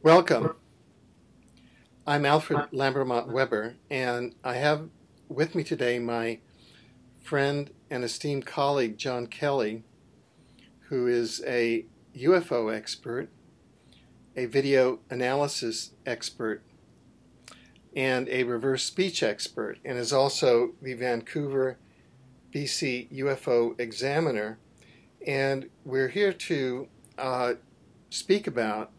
Welcome. I'm Alfred Lambremont Webre, and I have with me today my friend and esteemed colleague, Jon Kelly, who is a UFO expert, a video analysis expert, and a reverse speech expert, and is also the Vancouver BC UFO Examiner. And we're here to speak about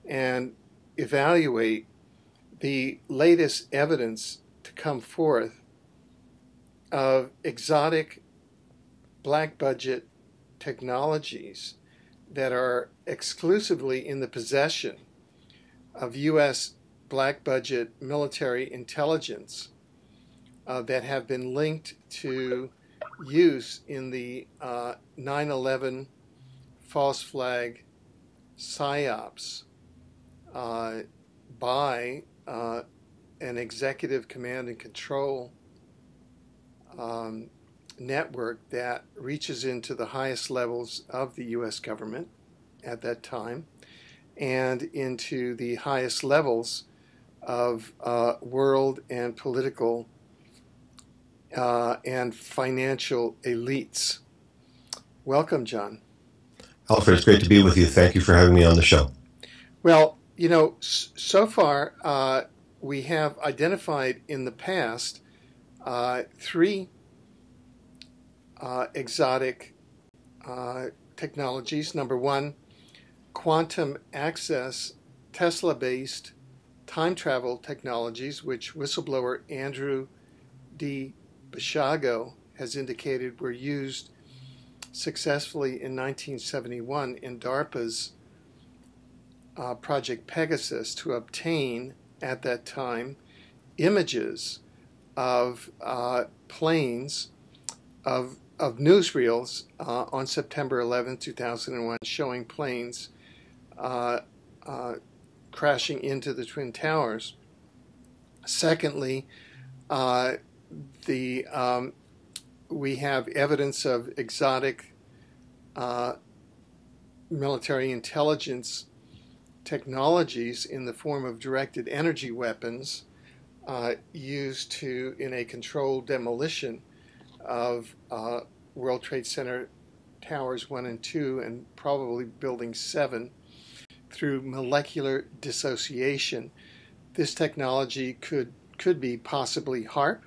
and evaluate the latest evidence to come forth of exotic black budget technologies that are exclusively in the possession of U.S. black budget military intelligence that have been linked to use in the 9/11 false flag psyops by an executive command and control network that reaches into the highest levels of the U.S. government at that time and into the highest levels of world and political and financial elites. Welcome, Jon. Alfred, it's great to be with you. Thank you for having me on the show. Well, you know, so far we have identified in the past three exotic technologies. Number one, quantum access Tesla-based time travel technologies, which whistleblower Andrew D. Basiago has indicated were used successfully in 1971 in DARPA's Project Pegasus to obtain, at that time, images of planes, of newsreels on September 11, 2001, showing planes crashing into the Twin Towers. Secondly, we have evidence of exotic military intelligence technologies in the form of directed energy weapons used in a controlled demolition of World Trade Center Towers 1 and 2 and probably Building 7 through molecular dissociation. This technology could be possibly HAARP,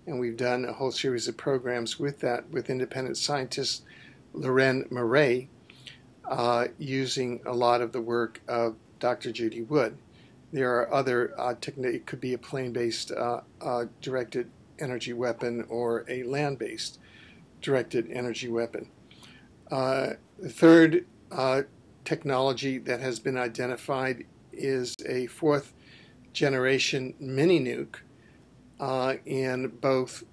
and we've done a whole series of programs with that with independent scientist Loren Murray, using a lot of the work of Dr. Judy Wood. There are other techniques. It could be a plane-based directed energy weapon or a land-based directed energy weapon. The third technology that has been identified is a fourth generation mini-nuke in both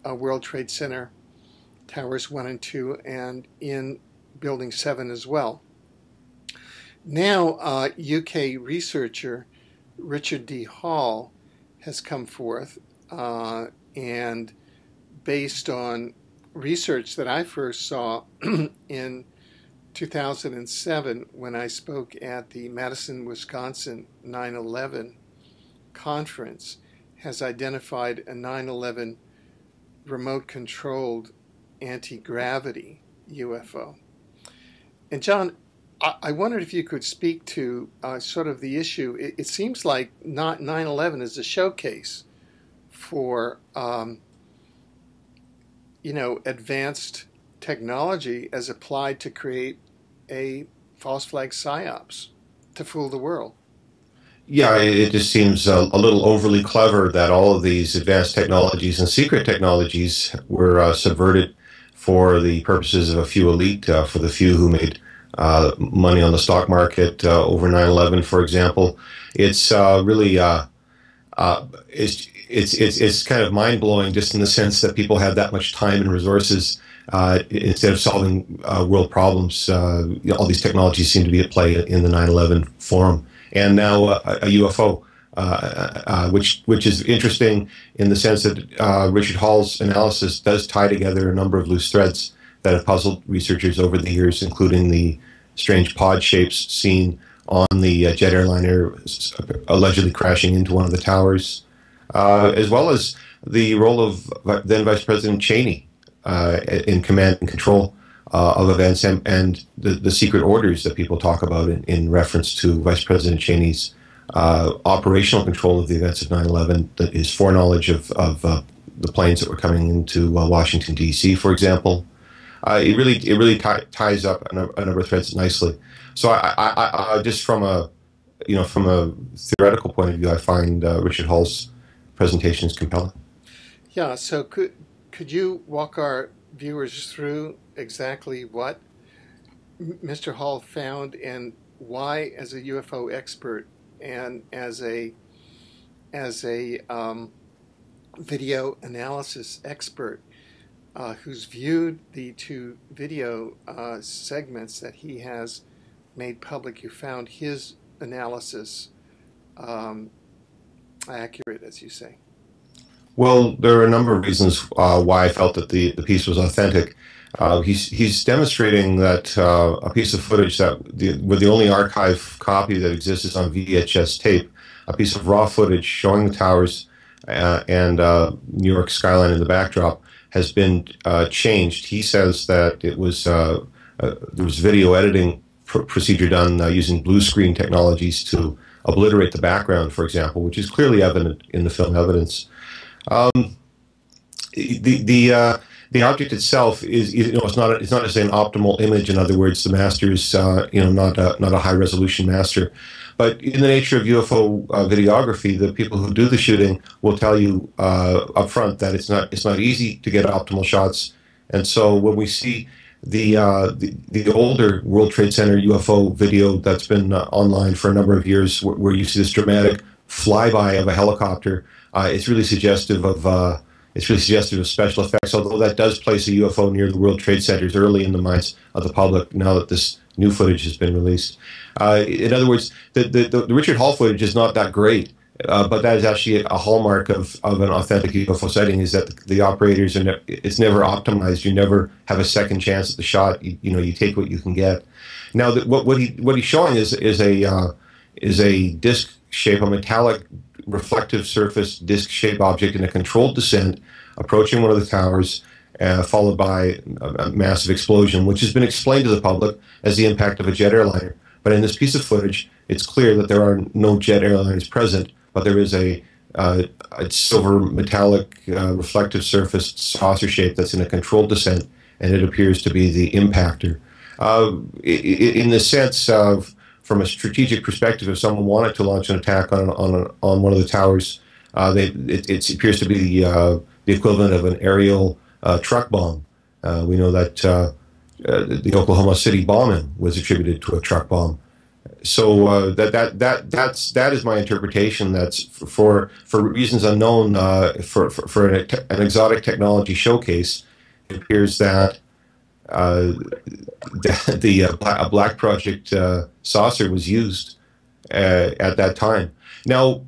World Trade Center Towers 1 and 2 and in Building 7 as well. Now, UK researcher Richard D. Hall has come forth and based on research that I first saw in 2007 when I spoke at the Madison, Wisconsin 9/11 conference, has identified a 9/11 remote-controlled anti-gravity UFO. And Jon, I wondered if you could speak to sort of the issue. It seems like 9/11 is a showcase for advanced technology as applied to create a false flag psyops to fool the world. Yeah, it just seems a little overly clever that all of these advanced technologies and secret technologies were subverted for the purposes of a few elite, for the few who made money on the stock market over 9/11, for example. It's really it's kind of mind-blowing, just in the sense that people have that much time and resources instead of solving world problems. All these technologies seem to be at play in the 9/11 forum, and now a UFO, which is interesting in the sense that Richard Hall's analysis does tie together a number of loose threads that have puzzled researchers over the years, including the strange pod shapes seen on the jet airliner allegedly crashing into one of the towers, as well as the role of then Vice President Cheney in command and control of events, and the secret orders that people talk about in reference to Vice President Cheney's operational control of the events of 9/11, his foreknowledge of the planes that were coming into Washington, D.C., for example. It really ties up a number of threads nicely. So I just from a theoretical point of view, I find Richard Hall's presentations compelling. Yeah. So could you walk our viewers through exactly what Mr. Hall found and why, as a UFO expert and as a video analysis expert who's viewed the two video segments that he has made public, you found his analysis accurate, as you say? Well, there are a number of reasons why I felt that the piece was authentic. He's demonstrating that a piece of footage where the only archive copy that exists is on VHS tape, a piece of raw footage showing the towers and New York skyline in the backdrop, has been changed. He says that it was there was video editing procedure done using blue screen technologies to obliterate the background, for example, which is clearly evident in the film evidence. The object itself is, it's not necessarily an optimal image. In other words, the master is not a high resolution master. But in the nature of UFO videography, the people who do the shooting will tell you up front that it's not easy to get optimal shots. And so when we see the older World Trade Center UFO video that's been online for a number of years, where you see this dramatic flyby of a helicopter, it's really suggestive of special effects. Although that does place a UFO near the World Trade Centers early in the minds of the public, now that this new footage has been released. In other words, the Richard Hall footage is not that great, but that is actually a hallmark of an authentic UFO sighting, is that the operators it's never optimized. You never have a second chance at the shot. You take what you can get. Now, what he's showing is a disc shape, a metallic reflective surface disc shaped object in a controlled descent approaching one of the towers, followed by a massive explosion, which has been explained to the public as the impact of a jet airliner. But in this piece of footage, it's clear that there are no jet airliners present, but there is a silver metallic reflective surface saucer shape that's in a controlled descent, and it appears to be the impactor. In the sense of, from a strategic perspective, if someone wanted to launch an attack on one of the towers, it appears to be the equivalent of an aerial truck bomb. We know that the Oklahoma City bombing was attributed to a truck bomb. So that is my interpretation. That's for reasons unknown. For an exotic technology showcase, it appears that a Black Project saucer was used at that time. Now,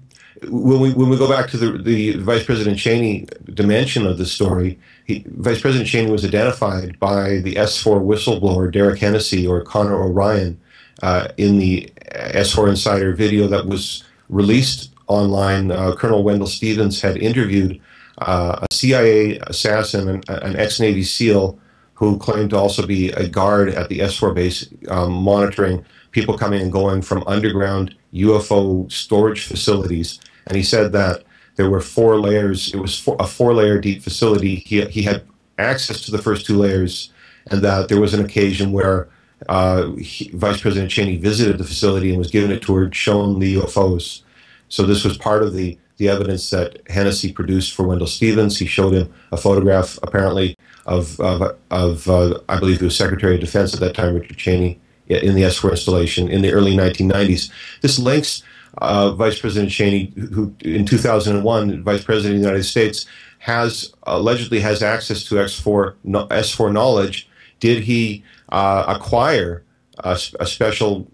when we go back to the Vice President Cheney dimension of the story, Vice President Cheney was identified by the S4 whistleblower Derek Hennessy, or Connor O'Ryan, in the S4 Insider video that was released online. Colonel Wendell Stevens had interviewed a CIA assassin, an ex-Navy SEAL, who claimed to also be a guard at the S4 base, monitoring people coming and going from underground UFO storage facilities. And he said that there were 4 layers. It was a 4-layer deep facility. He had access to the first 2 layers, and that there was an occasion where Vice President Cheney visited the facility and was given a tour, shown the UFOs. So this was part of the evidence that Hennessy produced for Wendell Stevens. He showed him a photograph, apparently, of I believe it was Secretary of Defense at that time, Richard Cheney, in the S4 installation in the early 1990s. This links Vice President Cheney, who in 2001, Vice President of the United States, allegedly has access to S4 knowledge. Did he acquire a special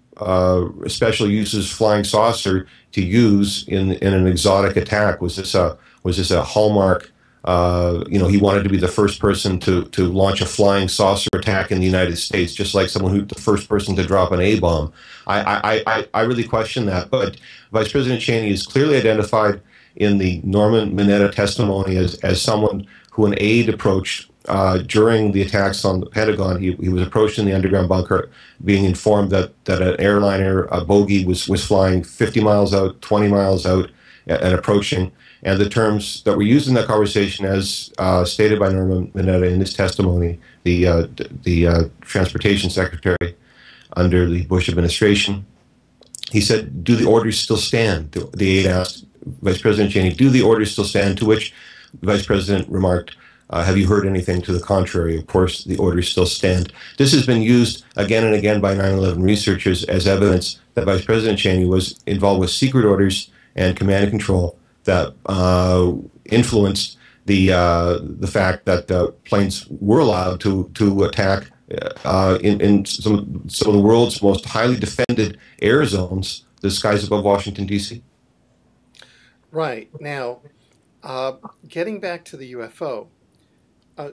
uses flying saucer to use in an exotic attack? Was this a hallmark He wanted to be the first person to launch a flying saucer attack in the United States, just like someone who's the first person to drop an A-bomb. I really question that. But Vice President Cheney is clearly identified in the Norman Mineta testimony as someone who an aide approached during the attacks on the Pentagon. He was approached in the underground bunker, being informed that an airliner, a bogey, was flying 50 miles out, 20 miles out, and approaching. And the terms that were used in that conversation, as stated by Norman Mineta in his testimony, the transportation secretary under the Bush administration, he said, "Do the orders still stand?" The aide asked Vice President Cheney, "Do the orders still stand?" To which the Vice President remarked, "Have you heard anything to the contrary? Of course, the orders still stand." This has been used again and again by 9/11 researchers as evidence that Vice President Cheney was involved with secret orders and command and control that influenced the fact that planes were allowed to attack in some of the world's most highly defended air zones, the skies above Washington, D.C. Right. Now, getting back to the UFO a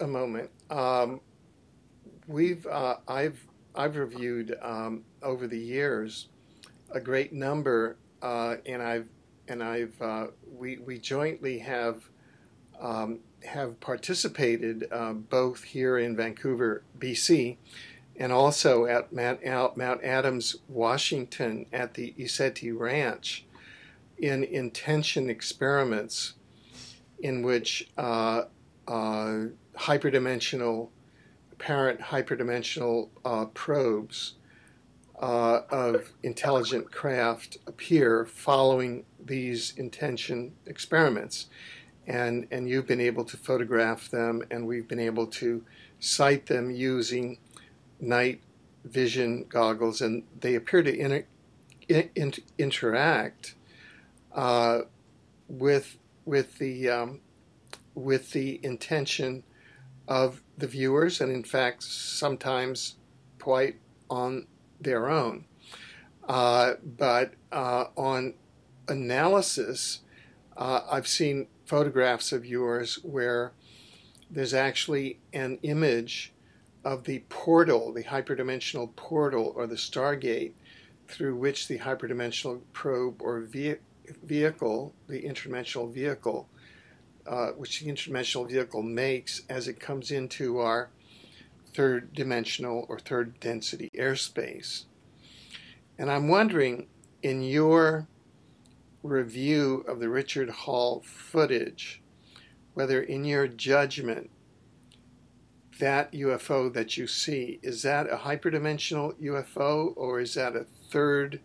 moment, I've reviewed over the years a great number, we jointly have participated both here in Vancouver, BC, and also at Mount Adams, Washington, at the Isetti Ranch, in intention experiments in which apparent hyperdimensional probes of intelligent craft appear following these intention experiments. And you've been able to photograph them, and we've been able to sight them using night vision goggles, and they appear to interact with the intention of the viewers, and in fact sometimes quite on their own. But on analysis, I've seen photographs of yours where there's actually an image of the portal, the hyperdimensional portal, or the Stargate, through which the hyperdimensional probe or vehicle, the interdimensional vehicle, which the interdimensional vehicle makes as it comes into our third dimensional or third density airspace. And I'm wondering, in your review of the Richard Hall footage, whether in your judgment that UFO that you see, is that a hyperdimensional UFO, or is that a third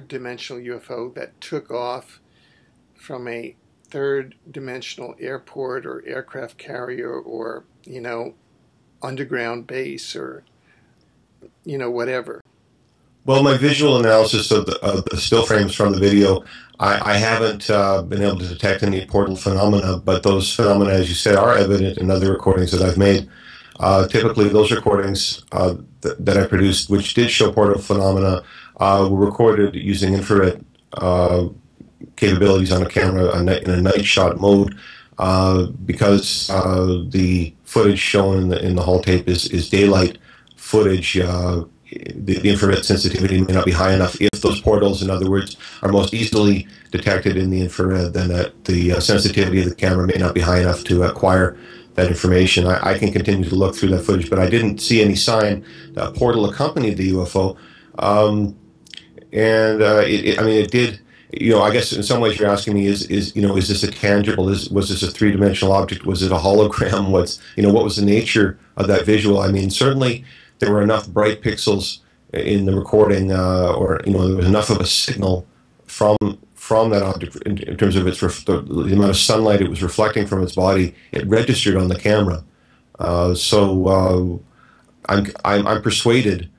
dimensional UFO that took off from a third dimensional airport or aircraft carrier, or underground base, or whatever? Well, my visual analysis of the still frames from the video, I haven't been able to detect any portal phenomena, but those phenomena, as you said, are evident in other recordings that I've made. Typically, those recordings that I produced, which did show portal phenomena, were recorded using infrared capabilities on a camera in a night shot mode, because the footage shown in the Hall tape is daylight footage. The infrared sensitivity may not be high enough. If those portals, in other words, are most easily detected in the infrared, then the sensitivity of the camera may not be high enough to acquire that information. I can continue to look through that footage, but I didn't see any sign that a portal accompanied the UFO. It did. I guess in some ways you're asking me, is this a tangible? Was this a three-dimensional object? Was it a hologram? What was the nature of that visual? I mean, certainly there were enough bright pixels in the recording, there was enough of a signal from that object in terms of the amount of sunlight it was reflecting from its body. It registered on the camera. I'm persuaded